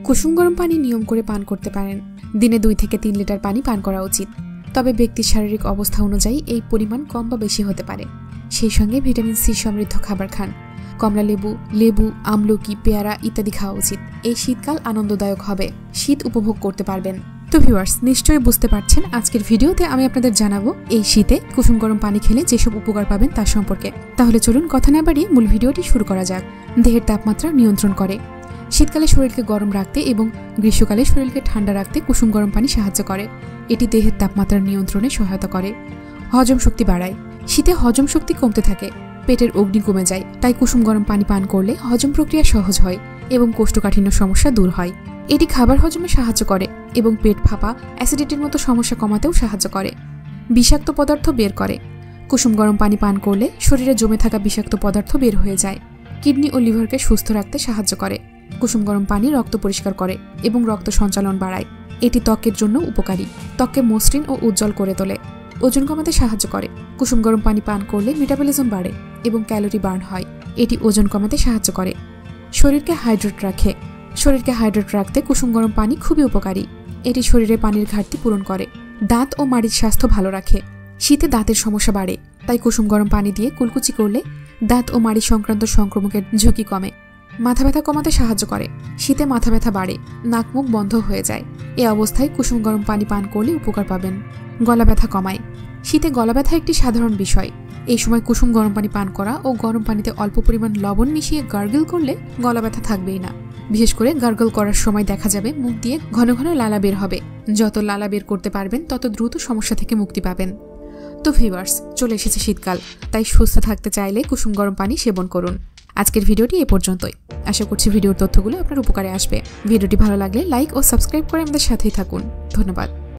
কুসুম গরম পানি নিয়ম করে পান করতে পারেন। দিনে 2 থেকে 3 লিটার পানি পান করা উচিত। তবে ব্যক্তির শারীরিক অবস্থা অনুযায়ী এই পরিমাণ কম বা বেশি হতে পারে। সেই সঙ্গে ভিটামিন সি সমৃদ্ধ খাবার খান। কমলা লেবু, আমলকি, পেয়ারা ইত্যাদি খাওয়া উচিত। এই শীতকাল আনন্দদায়ক হবে, শীত উপভোগ করতে পারবেন। তো ভিউয়ার্স, নিশ্চয়ই বুঝতে পারছেন আজকের ভিডিওতে আমি আপনাদের জানাবো এই শীতে কুসুম গরম পানি খেলে যেসব উপকার পাবেন তার সম্পর্কে। তাহলে চলুন কথা না বাড়িয়ে মূল ভিডিওটি শুরু করা যাক। দেহের তাপমাত্রা নিয়ন্ত্রণ করে। শীতকালে শরীরকে গরম রাখতে এবং গ্রীষ্মকালে শরীরকে ঠান্ডা রাখতে কুসুম গরম পানি সাহায্য করে। এটি দেহের তাপমাত্রা নিয়ন্ত্রণে সহায়তা করে। হজম শক্তি বাড়ায়। শীতে হজম শক্তি কমতে থাকে, পেটের অগ্নি কমে যায়। তাই কুসুম গরম পানি পান করলে হজম প্রক্রিয়া সহজ হয় এবং কোষ্ঠকাঠিন্য সমস্যা দূর হয়। এটি খাবার হজমে সাহায্য করে এবং পেট ফাঁপা, অ্যাসিডিটির মতো সমস্যা কমাতেও সাহায্য করে। বিষাক্ত পদার্থ বের করে। কুসুম গরম পানি পান করলে শরীরে জমে থাকা বিষাক্ত পদার্থ বের হয়ে যায়। কিডনি ও লিভারকে সুস্থ রাখতে সাহায্য করে। কুসুম গরম পানি রক্ত পরিষ্কার করে এবং রক্ত সঞ্চালন বাড়ায়। এটি ত্বকের জন্য উপকারী। ত্বককে মসৃণ ও উজ্জ্বল করে তোলে। ওজন কমাতে সাহায্য করে। কুসুম গরম পানি পান করলে মেটাবলিজম বাড়ে এবং ক্যালোরি বার্ন হয়। এটি ওজন কমাতে সাহায্য করে। শরীরকে হাইড্রেট রাখে। শরীরকে হাইড্রেট রাখতে কুসুম গরম পানি খুবই উপকারী। এটি শরীরে পানির ঘাটতি পূরণ করে। দাঁত ও মাড়ির স্বাস্থ্য ভালো রাখে। শীতে দাঁতের সমস্যা বাড়ে, তাই কুসুম গরম পানি দিয়ে কুলকুচি করলে দাঁত ও মাড়ি সংক্রান্ত সংক্রমণের ঝুঁকি কমে। মাথা ব্যথা কমাতে সাহায্য করে। শীতে মাথা ব্যথা বাড়ে, নাক মুখ বন্ধ হয়ে যায়। এ অবস্থায় কুসুম গরম পানি পান করলে উপকার পাবেন। গলা ব্যথা কমায়। শীতে গলা ব্যথা একটি সাধারণ বিষয়। এই সময় কুসুম গরম পানি পান করা ও গরম পানিতে অল্প পরিমাণ লবণ মিশিয়ে গার্গল করলে গলা ব্যথা থাকবেই না। বিশেষ করে গার্গল করার সময় দেখা যাবে মুখ দিয়ে ঘন ঘন লালা বের হবে। যত লালা বের করতে পারবেন তত দ্রুত সমস্যা থেকে মুক্তি পাবেন। তো ভিউয়ার্স, চলে এসেছে শীতকাল, তাই সুস্থ থাকতে চাইলে কুসুম গরম পানি সেবন করুন। আজকের ভিডিওটি এ পর্যন্তই। আশা করছি ভিডিওর তথ্যগুলো আপনার উপকারে আসবে। ভিডিওটি ভালো লাগলে লাইক ও সাবস্ক্রাইব করে আমাদের সাথেই থাকুন। ধন্যবাদ।